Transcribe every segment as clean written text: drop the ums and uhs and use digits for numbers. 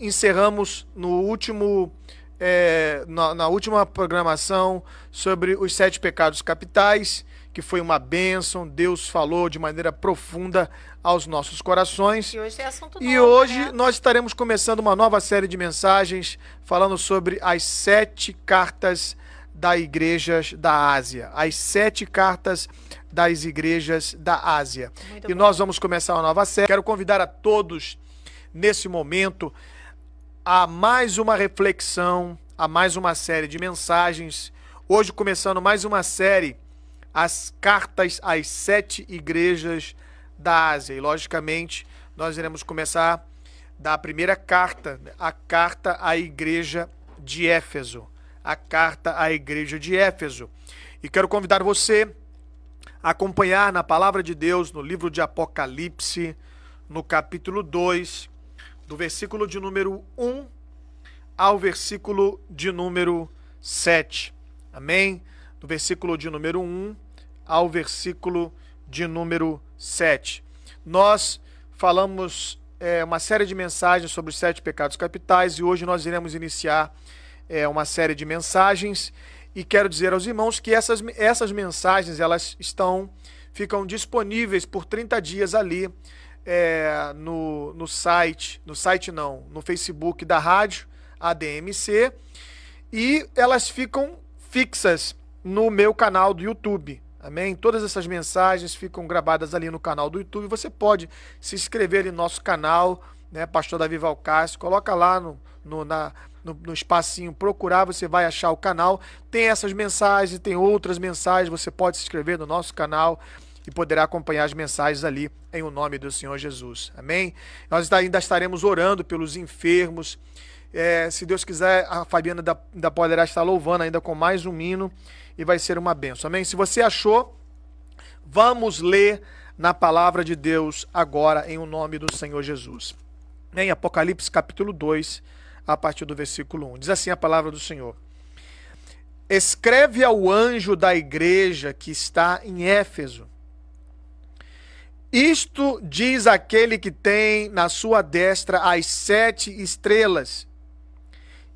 encerramos na última programação sobre os 7 pecados capitais, que foi uma bênção. Deus falou de maneira profunda aos nossos corações. E hoje tem assunto novo, E hoje né? nós estaremos começando uma nova série de mensagens falando sobre as 7 cartas das igrejas da Ásia. As 7 cartas das igrejas da Ásia. Muito E bom. nós vamos começar uma nova série. Quero convidar a todos, nesse momento, a mais uma reflexão, a mais uma série de mensagens. Hoje começando mais uma série, as cartas às 7 igrejas da Ásia. E logicamente nós iremos começar da primeira carta, a carta à igreja de Éfeso. A carta à igreja de Éfeso. E quero convidar você a acompanhar na palavra de Deus, no livro de Apocalipse, no capítulo 2, do versículo de número 1 ao versículo de número 7. Amém? Do versículo de número 1 ao versículo de número 7. Nós falamos uma série de mensagens sobre os 7 pecados capitais e hoje nós iremos iniciar uma série de mensagens e quero dizer aos irmãos que essas mensagens elas ficam disponíveis por 30 dias ali no Facebook da rádio ADMC, e elas ficam fixas no meu canal do YouTube. Amém? Todas essas mensagens ficam gravadas ali no canal do YouTube. Você pode se inscrever em nosso canal, né, Pastor Davi Valcácio, coloca lá no espacinho procurar, você vai achar o canal. Tem essas mensagens, tem outras mensagens, você pode se inscrever no nosso canal e poderá acompanhar as mensagens ali em o nome do Senhor Jesus. Amém? Nós ainda estaremos orando pelos enfermos. Se Deus quiser, a Fabiana ainda poderá estar louvando ainda com mais um hino e vai ser uma bênção. Amém? Se você achou, vamos ler na palavra de Deus agora em o nome do Senhor Jesus. Em Apocalipse capítulo 2, a partir do versículo 1. Diz assim a palavra do Senhor: Escreve ao anjo da igreja que está em Éfeso. Isto diz aquele que tem na sua destra as 7 estrelas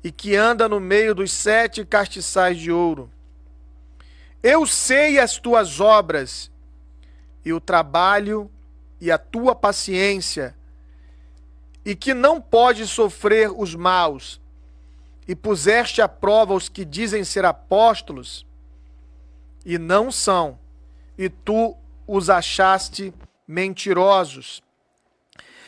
e que anda no meio dos 7 castiçais de ouro. Eu sei as tuas obras e o trabalho e a tua paciência, e que não podes sofrer os maus, e puseste à prova os que dizem ser apóstolos, e não são, e tu os achaste mentirosos.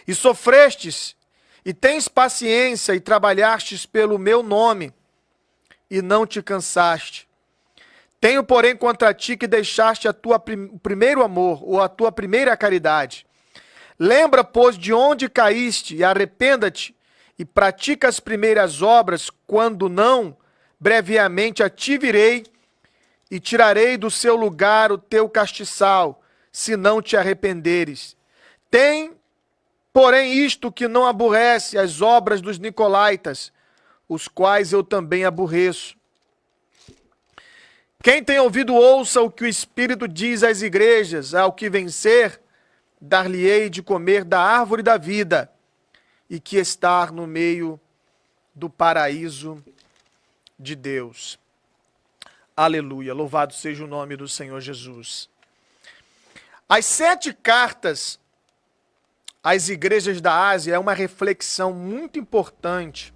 E sofrestes, e tens paciência, e trabalhastes pelo meu nome, e não te cansaste. Tenho, porém, contra ti que deixaste o primeiro amor, ou a tua primeira caridade. Lembra, pois, de onde caíste, e arrependa-te, e pratica as primeiras obras, quando não, brevemente a ti virei, e tirarei do seu lugar o teu castiçal, se não te arrependeres. Tem, porém, isto que não aborrece, as obras dos nicolaítas, os quais eu também aborreço. Quem tem ouvido, ouça o que o Espírito diz às igrejas. Ao que vencer, dar-lhe-ei de comer da árvore da vida, e que está no meio do paraíso de Deus. Aleluia, louvado seja o nome do Senhor Jesus. As 7 cartas às igrejas da Ásia é uma reflexão muito importante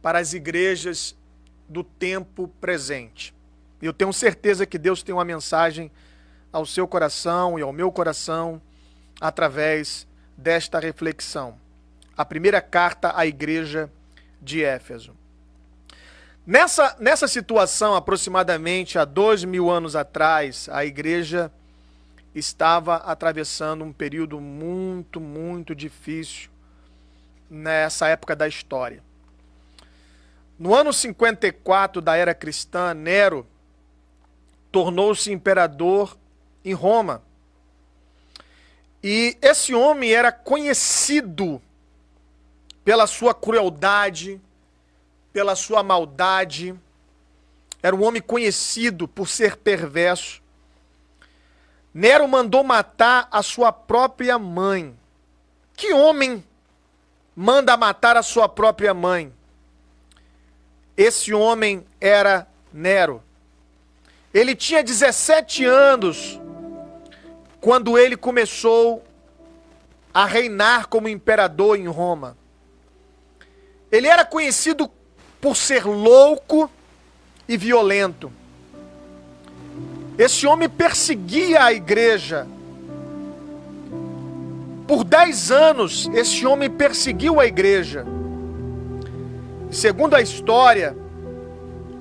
para as igrejas do tempo presente. E eu tenho certeza que Deus tem uma mensagem ao seu coração e ao meu coração através desta reflexão. A primeira carta à igreja de Éfeso. Nessa situação, aproximadamente há 2000 anos atrás, a igreja estava atravessando um período muito, muito difícil nessa época da história. No ano 54 da era cristã, Nero tornou-se imperador em Roma. E esse homem era conhecido pela sua crueldade, pela sua maldade. Era um homem conhecido por ser perverso. Nero mandou matar a sua própria mãe. Que homem manda matar a sua própria mãe. Esse homem era Nero. Ele tinha 17 anos quando ele começou a reinar como imperador em Roma. Ele era conhecido por ser louco e violento. Esse homem perseguia a igreja. Por 10 anos, esse homem perseguiu a igreja. Segundo a história,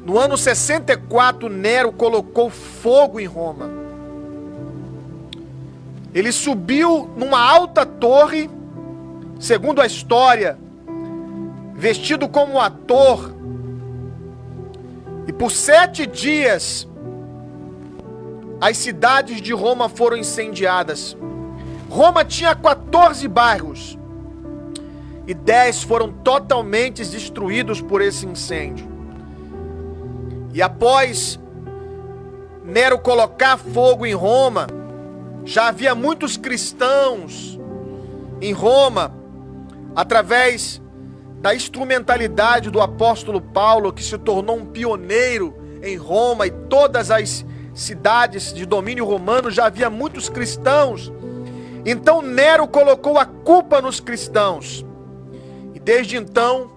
no ano 64, Nero colocou fogo em Roma. Ele subiu numa alta torre, segundo a história, vestido como ator. E por 7 dias, as cidades de Roma foram incendiadas. Roma tinha 14 bairros. E 10 foram totalmente destruídos por esse incêndio. E após Nero colocar fogo em Roma, já havia muitos cristãos em Roma, através da instrumentalidade do apóstolo Paulo, que se tornou um pioneiro em Roma, e todas as cidades de domínio romano já havia muitos cristãos. Então Nero colocou a culpa nos cristãos. E desde então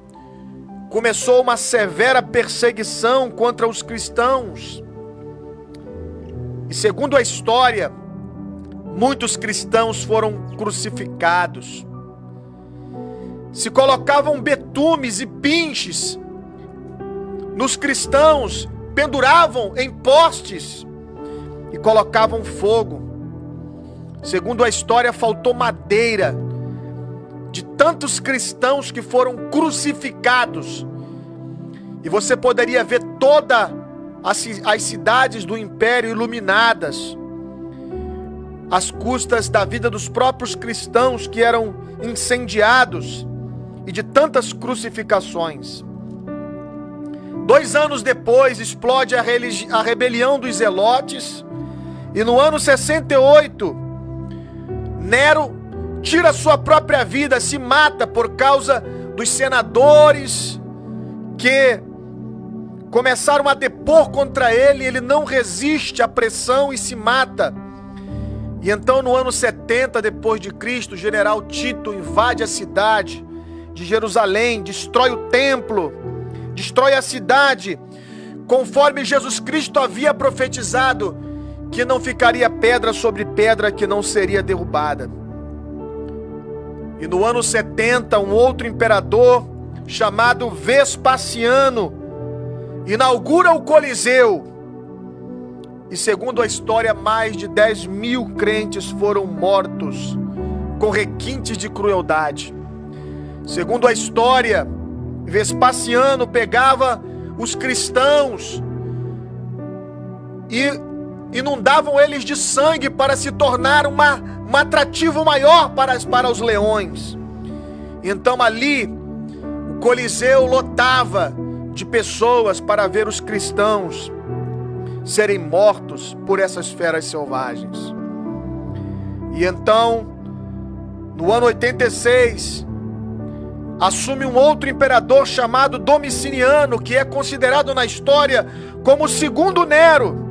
começou uma severa perseguição contra os cristãos. E segundo a história, muitos cristãos foram crucificados. Se colocavam betumes e pinches nos cristãos, penduravam em postes e colocavam fogo. Segundo a história, faltou madeira de tantos cristãos que foram crucificados. E você poderia ver todas as cidades do império iluminadas, às custas da vida dos próprios cristãos que eram incendiados, e de tantas crucificações. 2 anos depois explode a rebelião dos zelotes, e no ano 68, Nero tira sua própria vida, se mata por causa dos senadores que começaram a depor contra ele. Ele não resiste à pressão e se mata. E então no ano 70 depois de Cristo, o general Tito invade a cidade de Jerusalém, destrói o templo, destrói a cidade, conforme Jesus Cristo havia profetizado, que não ficaria pedra sobre pedra que não seria derrubada. E no ano 70, um outro imperador, chamado Vespasiano, inaugura o Coliseu. E segundo a história, mais de 10.000 crentes foram mortos, com requintes de crueldade. Segundo a história, Vespasiano pegava os cristãos e inundavam eles de sangue para se tornar um atrativo maior para os leões. Então ali o Coliseu lotava de pessoas para ver os cristãos serem mortos por essas feras selvagens. E então, no ano 86, assume um outro imperador chamado Domiciano, que é considerado na história como o segundo Nero.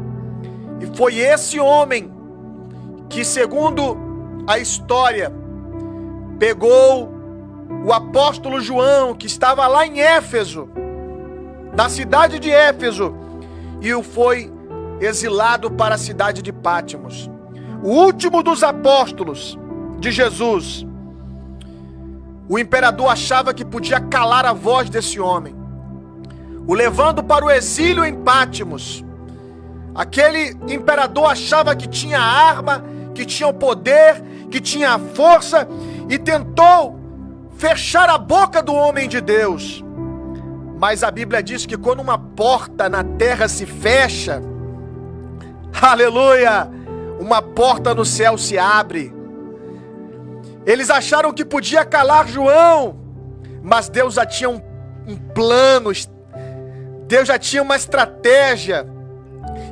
E foi esse homem que, segundo a história, pegou o apóstolo João, que estava lá em Éfeso, na cidade de Éfeso, e o foi exilado para a cidade de Pátimos. O último dos apóstolos de Jesus. O imperador achava que podia calar a voz desse homem, o levando para o exílio em Pátimos. Aquele imperador achava que tinha arma, que tinha o poder, que tinha a força, e tentou fechar a boca do homem de Deus. Mas a Bíblia diz que quando uma porta na terra se fecha, aleluia, uma porta no céu se abre. Eles acharam que podia calar João, mas Deus já tinha um plano, Deus já tinha uma estratégia.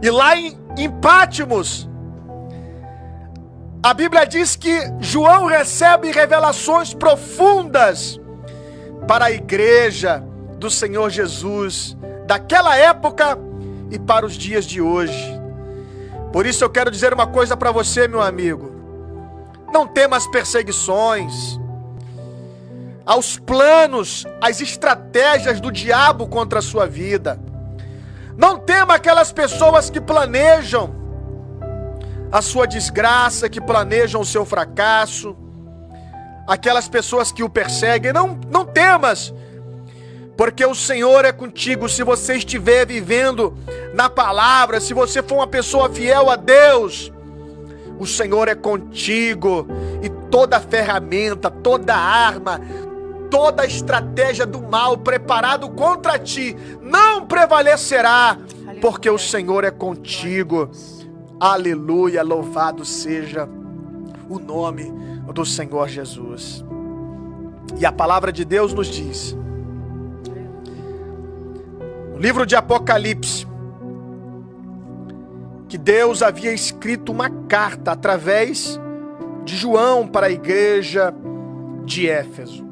E lá em Pátimos, a Bíblia diz que João recebe revelações profundas para a igreja do Senhor Jesus, daquela época e para os dias de hoje. Por isso eu quero dizer uma coisa para você, meu amigo. Não temas perseguições, aos planos, às estratégias do diabo contra a sua vida. Não tema aquelas pessoas que planejam a sua desgraça, que planejam o seu fracasso, aquelas pessoas que o perseguem. Não temas, porque o Senhor é contigo. Se você estiver vivendo na palavra, se você for uma pessoa fiel a Deus, o Senhor é contigo, e toda ferramenta, toda arma, toda estratégia do mal preparado contra ti não prevalecerá, porque o Senhor é contigo. Aleluia, louvado seja o nome do Senhor Jesus. E a palavra de Deus nos diz, no livro de Apocalipse, que Deus havia escrito uma carta através de João para a igreja de Éfeso.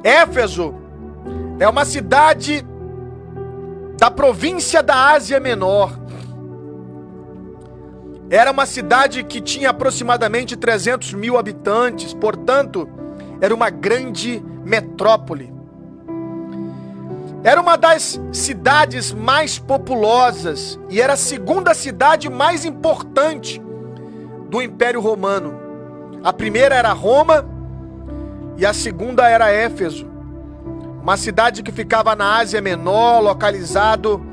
Éfeso é uma cidade da província da Ásia Menor. Era uma cidade que tinha aproximadamente 300 mil habitantes, portanto, era uma grande metrópole. Era uma das cidades mais populosas e era a segunda cidade mais importante do Império Romano. A primeira era Roma e a segunda era Éfeso, uma cidade que ficava na Ásia Menor, localizado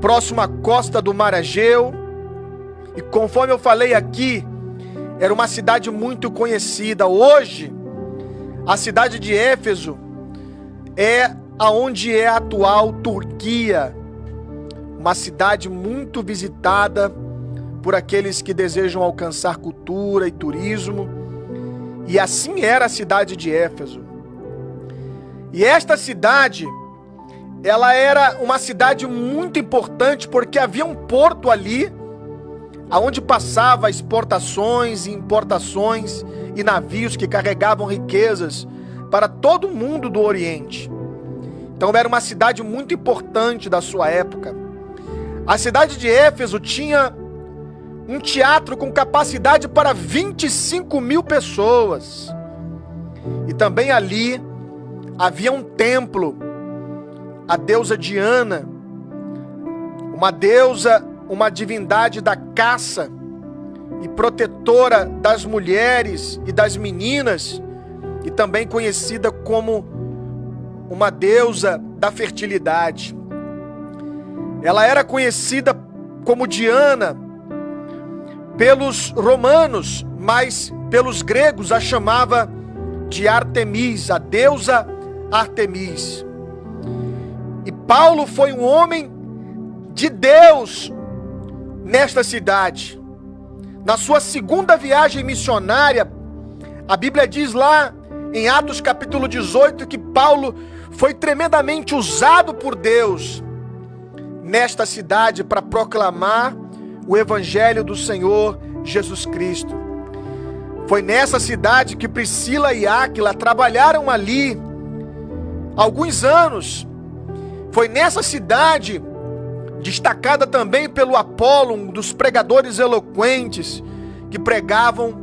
próximo à costa do Mar Egeu. E conforme eu falei aqui, era uma cidade muito conhecida. Hoje, a cidade de Éfeso é aonde é a atual Turquia, uma cidade muito visitada por aqueles que desejam alcançar cultura e turismo. E assim era a cidade de Éfeso. E esta cidade, ela era uma cidade muito importante, porque havia um porto ali, aonde passava exportações e importações e navios que carregavam riquezas para todo o mundo do Oriente. Então era uma cidade muito importante da sua época. A cidade de Éfeso tinha um teatro com capacidade para 25 mil pessoas. E também ali havia um templo, a deusa Diana, uma deusa, uma divindade da caça e protetora das mulheres e das meninas, e também conhecida como uma deusa da fertilidade. Ela era conhecida como Diana pelos romanos, mas pelos gregos a chamava de Artemis, a deusa Artemis. E Paulo foi um homem de Deus nesta cidade. Na sua segunda viagem missionária, a Bíblia diz lá em Atos capítulo 18 que Paulo foi tremendamente usado por Deus nesta cidade para proclamar o evangelho do Senhor Jesus Cristo. Foi nessa cidade que Priscila e Áquila trabalharam ali alguns anos. Foi nessa cidade, destacada também pelo Apolo, um dos pregadores eloquentes que pregavam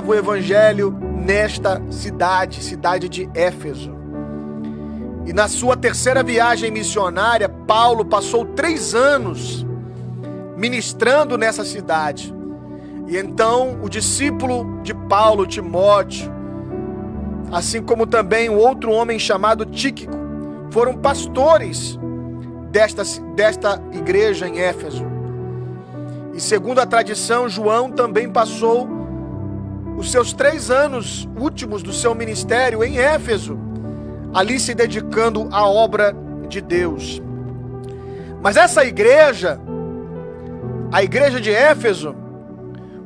o evangelho nesta cidade de Éfeso. E na sua terceira viagem missionária, Paulo passou 3 anos ministrando nessa cidade. E então o discípulo de Paulo, Timóteo, assim como também um outro homem chamado Tíquico, foram pastores desta igreja em Éfeso. E segundo a tradição, João também passou os seus 3 anos últimos do seu ministério em Éfeso, ali se dedicando à obra de Deus. Mas essa igreja, a igreja de Éfeso,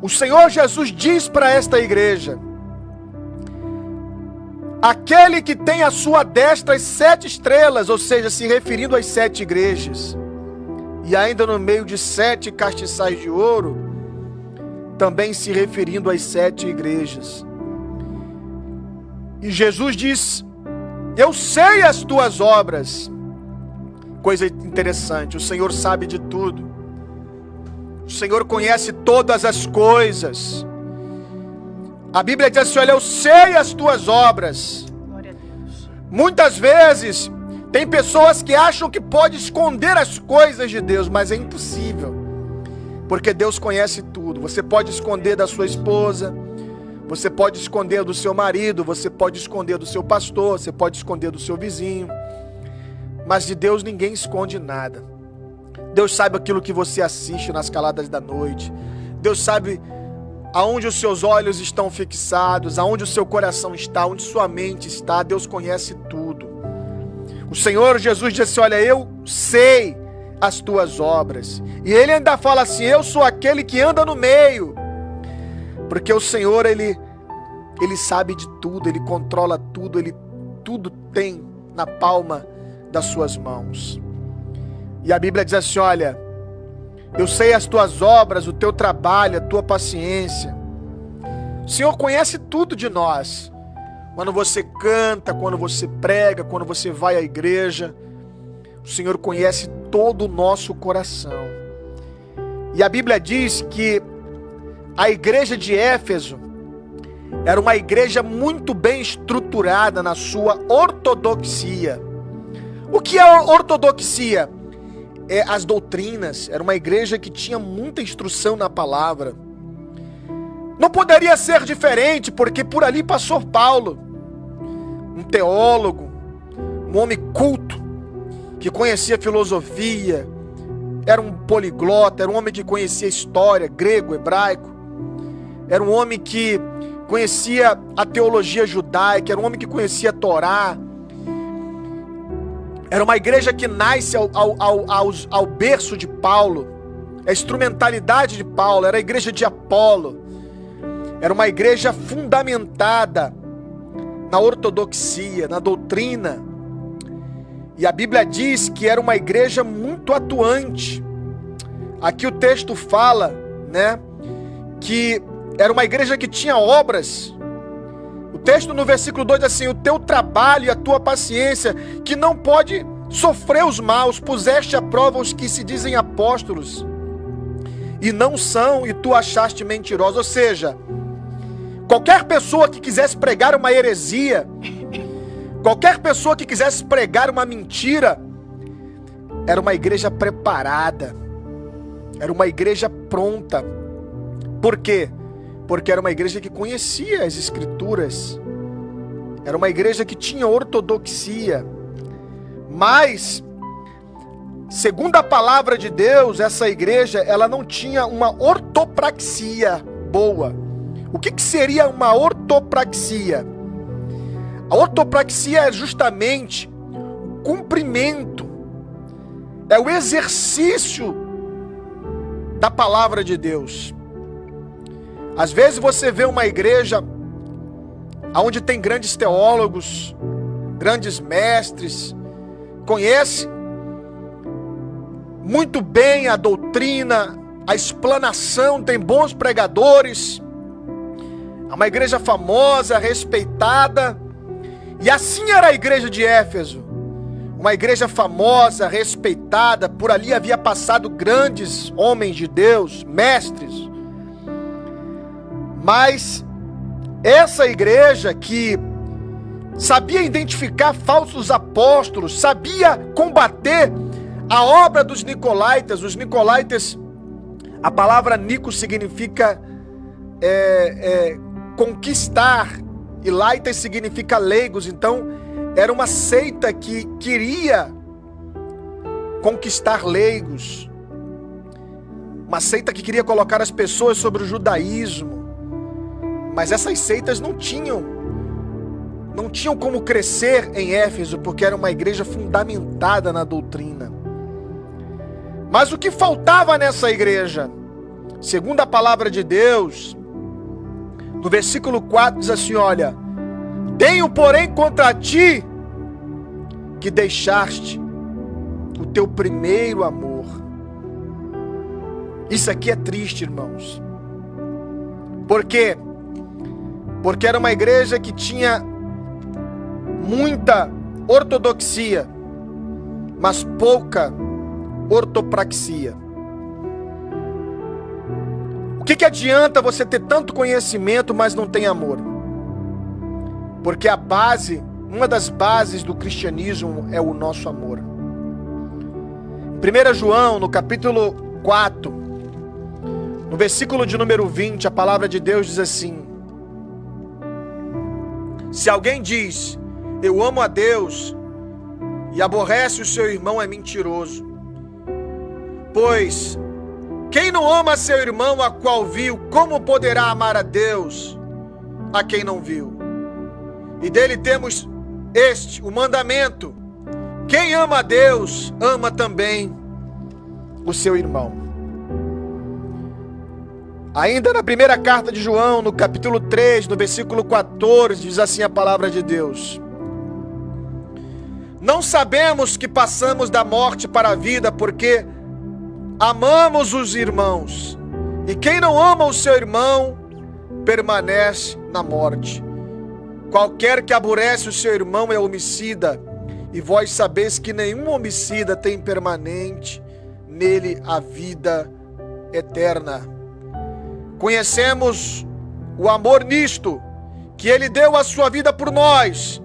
o Senhor Jesus diz para esta igreja: aquele que tem à sua destra as 7 estrelas, ou seja, se referindo às 7 igrejas, e ainda no meio de 7 castiçais de ouro, também se referindo às 7 igrejas. E Jesus diz Eu sei as tuas obras. Coisa interessante, o Senhor sabe de tudo. O Senhor conhece todas as coisas. A Bíblia diz assim, olha, eu sei as tuas obras. Glória a Deus. Muitas vezes, tem pessoas que acham que pode esconder as coisas de Deus, mas é impossível. Porque Deus conhece tudo. Você pode esconder da sua esposa, você pode esconder do seu marido, você pode esconder do seu pastor, você pode esconder do seu vizinho. Mas de Deus ninguém esconde nada. Deus sabe aquilo que você assiste nas caladas da noite. Deus sabe aonde os seus olhos estão fixados, aonde o seu coração está, onde sua mente está. Deus conhece tudo. O Senhor Jesus disse, olha, eu sei as tuas obras. E Ele ainda fala assim, eu sou aquele que anda no meio. Porque o Senhor, Ele sabe de tudo, Ele controla tudo, Ele tudo tem na palma das suas mãos. E a Bíblia diz assim, olha, eu sei as tuas obras, o teu trabalho, a tua paciência. O Senhor conhece tudo de nós. Quando você canta, quando você prega, quando você vai à igreja, o Senhor conhece todo o nosso coração. E a Bíblia diz que a igreja de Éfeso era uma igreja muito bem estruturada na sua ortodoxia. O que é ortodoxia? É as doutrinas. Era uma igreja que tinha muita instrução na palavra. Não poderia ser diferente, porque por ali passou Paulo, um teólogo, um homem culto, que conhecia filosofia, era um poliglota, era um homem que conhecia história, grego, hebraico, era um homem que conhecia a teologia judaica, era um homem que conhecia a Torá. Era uma igreja que nasce ao berço de Paulo, a instrumentalidade de Paulo, era a igreja de Apolo, era uma igreja fundamentada na ortodoxia, na doutrina. E a Bíblia diz que era uma igreja muito atuante. Aqui o texto fala, né, que era uma igreja que tinha obras. O texto no versículo 2 diz assim, o teu trabalho e a tua paciência, que não pode sofrer os maus, puseste à prova os que se dizem apóstolos, e não são, e tu achaste mentirosos. Ou seja, qualquer pessoa que quisesse pregar uma heresia, qualquer pessoa que quisesse pregar uma mentira, era uma igreja preparada, era uma igreja pronta. Por quê? Porque era uma igreja que conhecia as escrituras, era uma igreja que tinha ortodoxia. Mas, segundo a palavra de Deus, essa igreja, ela não tinha uma ortopraxia boa. O que seria uma ortopraxia? A ortopraxia é justamente o cumprimento, é o exercício da palavra de Deus. Às vezes você vê uma igreja onde tem grandes teólogos, grandes mestres, conhece muito bem a doutrina, a explanação, tem bons pregadores, é uma igreja famosa, respeitada. E assim era a igreja de Éfeso, uma igreja famosa, respeitada. Por ali havia passado grandes homens de Deus, mestres. Mas essa igreja que sabia identificar falsos apóstolos, sabia combater a obra dos nicolaítas. Os nicolaítas, a palavra Nico significa conquistar, e laitas significa leigos. Então era uma seita que queria conquistar leigos, uma seita que queria colocar as pessoas sobre o judaísmo. Mas essas seitas não tinham como crescer em Éfeso, porque era uma igreja fundamentada na doutrina. Mas o que faltava nessa igreja? Segundo a palavra de Deus, no versículo 4 diz assim, olha, tenho porém contra ti que deixaste o teu primeiro amor. Isso aqui é triste, irmãos. Por quê? Porque era uma igreja que tinha muita ortodoxia, mas pouca ortopraxia. O que adianta você ter tanto conhecimento, mas não tem amor? Porque a base, uma das bases do cristianismo é o nosso amor. Em 1 João, no capítulo 4, no versículo de número 20, a palavra de Deus diz assim: se alguém diz, eu amo a Deus, e aborrece o seu irmão, é mentiroso. Pois quem não ama seu irmão a qual viu, como poderá amar a Deus a quem não viu? E dele temos o mandamento: quem ama a Deus, ama também o seu irmão. Ainda na primeira carta de João, no capítulo 3, no versículo 14, diz assim a palavra de Deus: não sabemos que passamos da morte para a vida, porque amamos os irmãos. E quem não ama o seu irmão, permanece na morte. Qualquer que aborrece o seu irmão é homicida, e vós sabeis que nenhum homicida tem permanente nele a vida eterna. Conhecemos o amor nisto, que ele deu a sua vida por nós,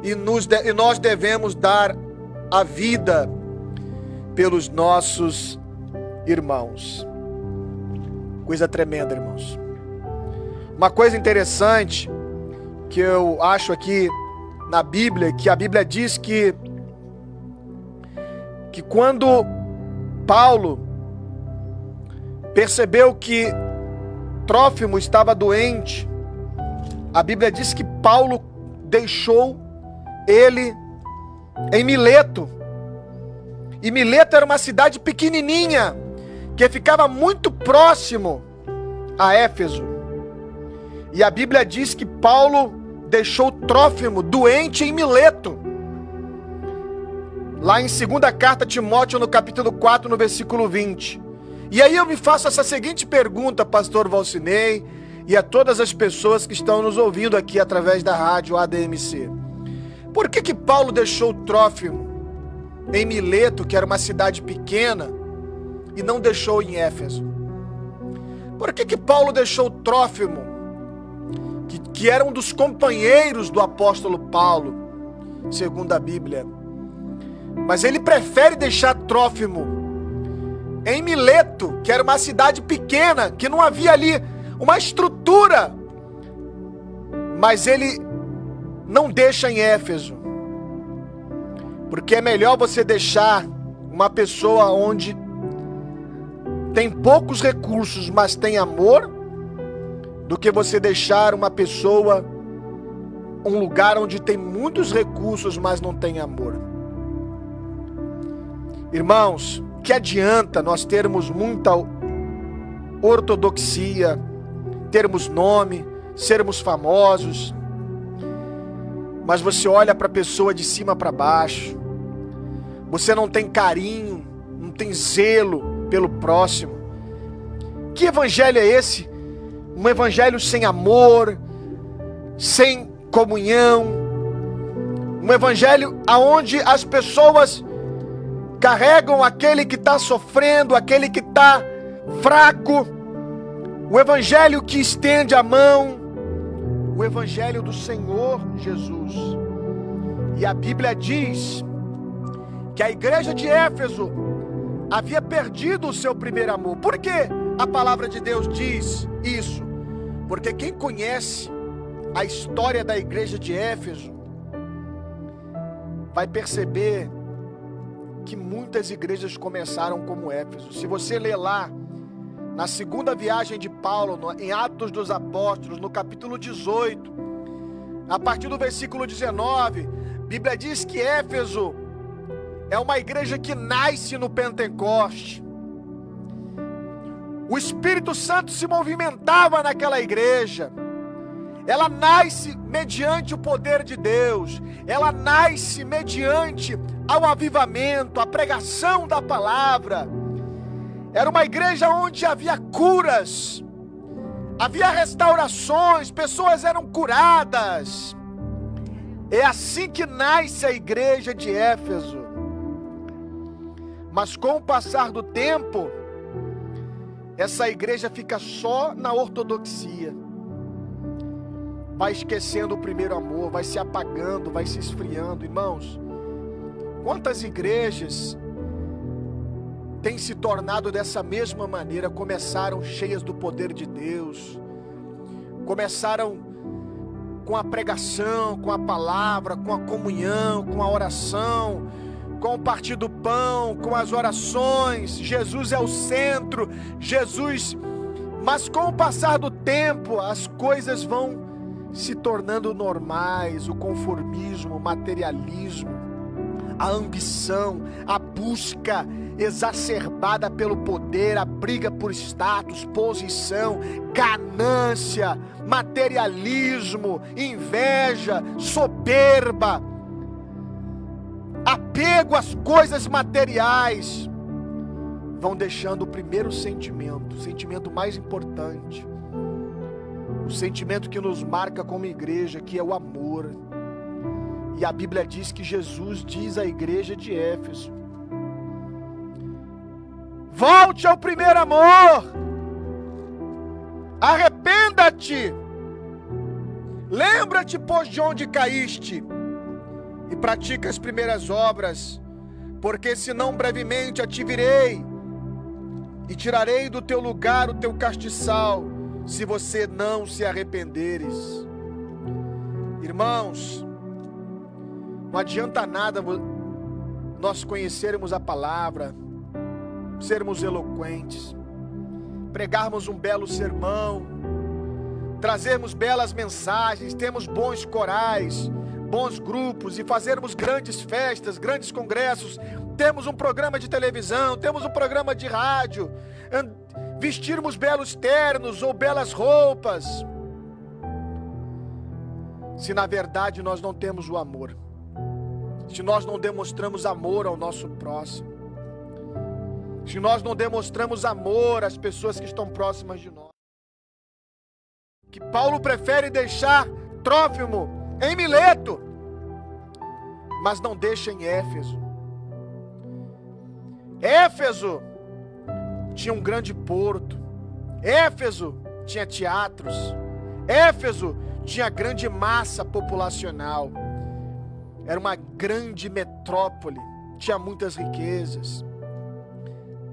e nós devemos dar a vida pelos nossos irmãos. Coisa tremenda, irmãos. Uma coisa interessante que eu acho aqui na Bíblia, que a Bíblia diz que quando Paulo percebeu que Trófimo estava doente, a Bíblia diz que Paulo deixou ele em Mileto. E Mileto era uma cidade pequenininha, que ficava muito próximo a Éfeso. E a Bíblia diz que Paulo deixou Trófimo doente em Mileto. Lá em 2ª carta a Timóteo, no capítulo 4, no versículo 20. E aí eu me faço essa seguinte pergunta, pastor Valcinei, e a todas as pessoas que estão nos ouvindo aqui através da rádio ADMC. Por que Paulo deixou Trófimo em Mileto, que era uma cidade pequena, e não deixou em Éfeso? Por que Paulo deixou Trófimo, que era um dos companheiros do apóstolo Paulo, segundo a Bíblia? Mas ele prefere deixar Trófimo em Mileto, que era uma cidade pequena, que não havia ali uma estrutura, mas ele não deixa em Éfeso, porque é melhor você deixar uma pessoa onde tem poucos recursos, mas tem amor, do que você deixar uma pessoa, um lugar onde tem muitos recursos, mas não tem amor. Irmãos, que adianta nós termos muita ortodoxia, termos nome, sermos famosos, mas você olha para a pessoa de cima para baixo, você não tem carinho, não tem zelo pelo próximo. Que evangelho é esse? Um evangelho sem amor, sem comunhão, um evangelho onde as pessoas carregam aquele que está sofrendo, aquele que está fraco, o evangelho que estende a mão, o evangelho do Senhor Jesus. E a Bíblia diz que a igreja de Éfeso havia perdido o seu primeiro amor. Por que a palavra de Deus diz isso? Porque quem conhece a história da igreja de Éfeso vai perceber que muitas igrejas começaram como Éfeso. Se você ler lá, na segunda viagem de Paulo, em Atos dos Apóstolos, no capítulo 18, a partir do versículo 19, a Bíblia diz que Éfeso é uma igreja que nasce no Pentecoste. O Espírito Santo se movimentava naquela igreja. Ela nasce mediante o poder de Deus. Ela nasce mediante ao avivamento, a pregação da palavra. Era uma igreja onde havia curas, havia restaurações, pessoas eram curadas. É assim que nasce a igreja de Éfeso. Mas com o passar do tempo, essa igreja fica só na ortodoxia. Vai esquecendo o primeiro amor, vai se apagando, vai se esfriando. Irmãos, quantas igrejas têm se tornado dessa mesma maneira? Começaram cheias do poder de Deus, começaram com a pregação, com a palavra, com a comunhão, com a oração, com o partir do pão, com as orações. Jesus é o centro, Jesus. Mas com o passar do tempo, as coisas vão se tornando normais, o conformismo, o materialismo, a ambição, a busca exacerbada pelo poder, a briga por status, posição, ganância, materialismo, inveja, soberba, apego às coisas materiais, vão deixando o primeiro sentimento, o sentimento mais importante, o sentimento que nos marca como igreja, que é o amor. E a Bíblia diz que Jesus diz à igreja de Éfeso: volte ao primeiro amor, arrependa-te, lembra-te, pois, de onde caíste, e pratica as primeiras obras, porque senão brevemente a te virei, e tirarei do teu lugar o teu castiçal, se você não se arrependeres. Irmãos, não adianta nada nós conhecermos a palavra, sermos eloquentes, pregarmos um belo sermão, trazermos belas mensagens, termos bons corais, bons grupos e fazermos grandes festas, grandes congressos, temos um programa de televisão, temos um programa de rádio, vestirmos belos ternos ou belas roupas, se na verdade nós não temos o amor, se nós não demonstramos amor ao nosso próximo, se nós não demonstramos amor às pessoas que estão próximas de nós, que Paulo prefere deixar Trófimo em Mileto, mas não deixa em Éfeso. Éfeso tinha um grande porto, Éfeso tinha teatros, Éfeso tinha grande massa populacional, era uma grande metrópole, tinha muitas riquezas,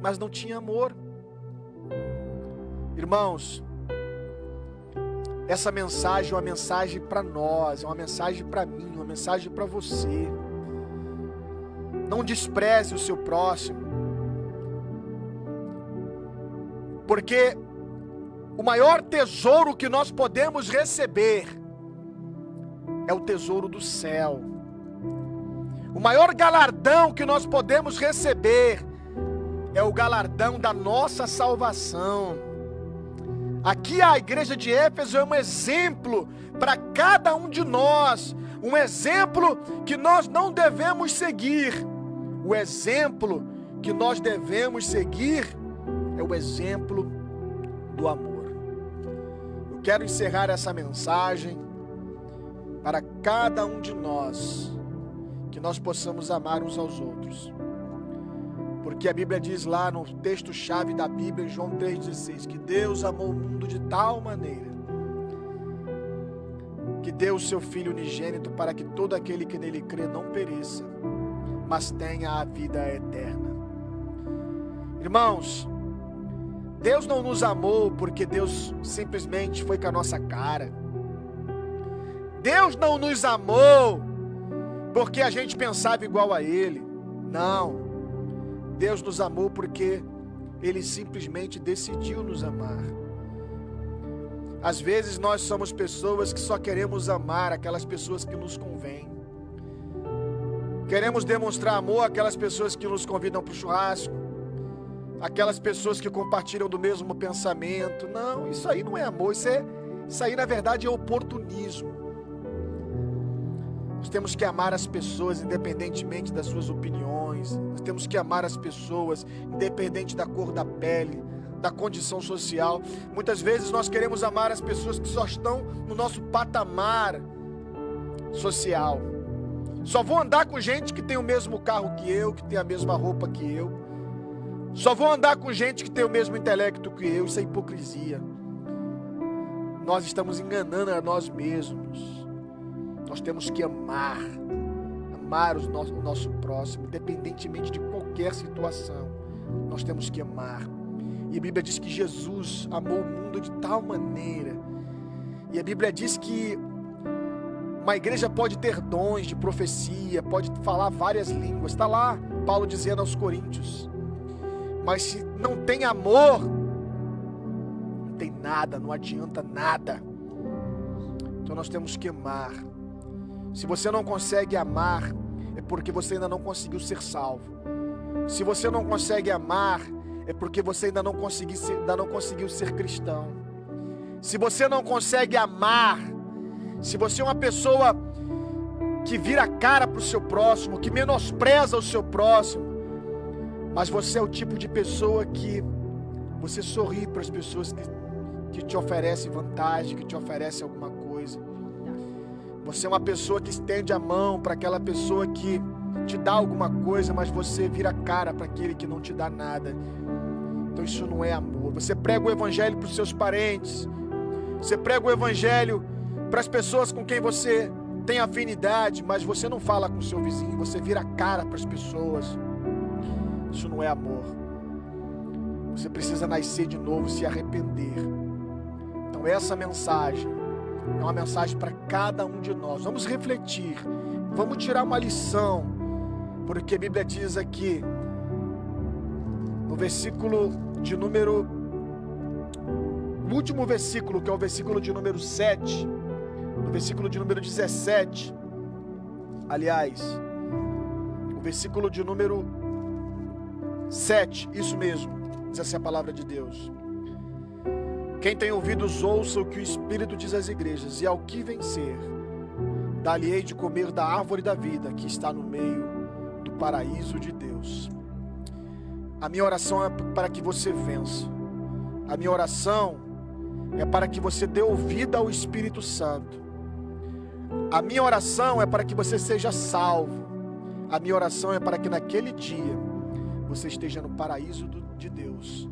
mas não tinha amor. Irmãos, essa mensagem é uma mensagem para nós, é uma mensagem para mim, uma mensagem para você. Não despreze o seu próximo, porque o maior tesouro que nós podemos receber é o tesouro do céu. O maior galardão que nós podemos receber é o galardão da nossa salvação. Aqui a igreja de Éfeso é um exemplo para cada um de nós, um exemplo que nós não devemos seguir. O exemplo que nós devemos seguir é o exemplo do amor. Eu quero encerrar essa mensagem para cada um de nós, que nós possamos amar uns aos outros. Porque a Bíblia diz lá no texto-chave da Bíblia, em João 3,16, que Deus amou o mundo de tal maneira que deu o seu Filho unigênito para que todo aquele que nele crê não pereça, mas tenha a vida eterna. Irmãos, Deus não nos amou porque Deus simplesmente foi com a nossa cara. Deus não nos amou porque a gente pensava igual a Ele. Não. Deus nos amou porque Ele simplesmente decidiu nos amar. Às vezes nós somos pessoas que só queremos amar aquelas pessoas que nos convêm. Queremos demonstrar amor àquelas pessoas que nos convidam para o churrasco, aquelas pessoas que compartilham do mesmo pensamento. Não, isso aí não é amor, isso aí na verdade é oportunismo. Nós temos que amar as pessoas independentemente das suas opiniões. Nós temos que amar as pessoas independente da cor da pele, da condição social. Muitas vezes nós queremos amar as pessoas que só estão no nosso patamar social. Só vou andar com gente que tem o mesmo carro que eu, que tem a mesma roupa que eu. Só vou andar com gente que tem o mesmo intelecto que eu. Isso é hipocrisia. Nós estamos enganando a nós mesmos. Nós temos que amar o nosso próximo, independentemente de qualquer situação. Nós temos que amar. E a Bíblia diz que Jesus amou o mundo de tal maneira. E a Bíblia diz que uma igreja pode ter dons de profecia, pode falar várias línguas. Está lá Paulo dizendo aos Coríntios. Mas se não tem amor, não tem nada, não adianta nada. Então nós temos que amar. Se você não consegue amar, é porque você ainda não conseguiu ser salvo. Se você não consegue amar, é porque você ainda não conseguiu ser cristão. Se você não consegue amar, se você é uma pessoa que vira a cara para o seu próximo, que menospreza o seu próximo, mas você é o tipo de pessoa que você sorri para as pessoas que te oferecem vantagem, que te oferecem alguma coisa. Você é uma pessoa que estende a mão para aquela pessoa que te dá alguma coisa, mas você vira a cara para aquele que não te dá nada. Então isso não é amor. Você prega o evangelho para os seus parentes. Você prega o evangelho para as pessoas com quem você tem afinidade, mas você não fala com o seu vizinho, você vira a cara para as pessoas. Isso não é amor. Você precisa nascer de novo, se arrepender. Então essa mensagem é uma mensagem para cada um de nós. Vamos refletir, vamos tirar uma lição, porque a Bíblia diz aqui, no versículo de número, o último versículo, que é o versículo de número 7, no versículo de número 17, aliás, o versículo de número 7, isso mesmo, diz assim a palavra de Deus. Quem tem ouvidos, ouça o que o Espírito diz às igrejas, e ao que vencer, dar-lhe-ei de comer da árvore da vida, que está no meio do paraíso de Deus. A minha oração é para que você vença. A minha oração é para que você dê ouvido ao Espírito Santo. A minha oração é para que você seja salvo. A minha oração é para que naquele dia você esteja no paraíso de Deus.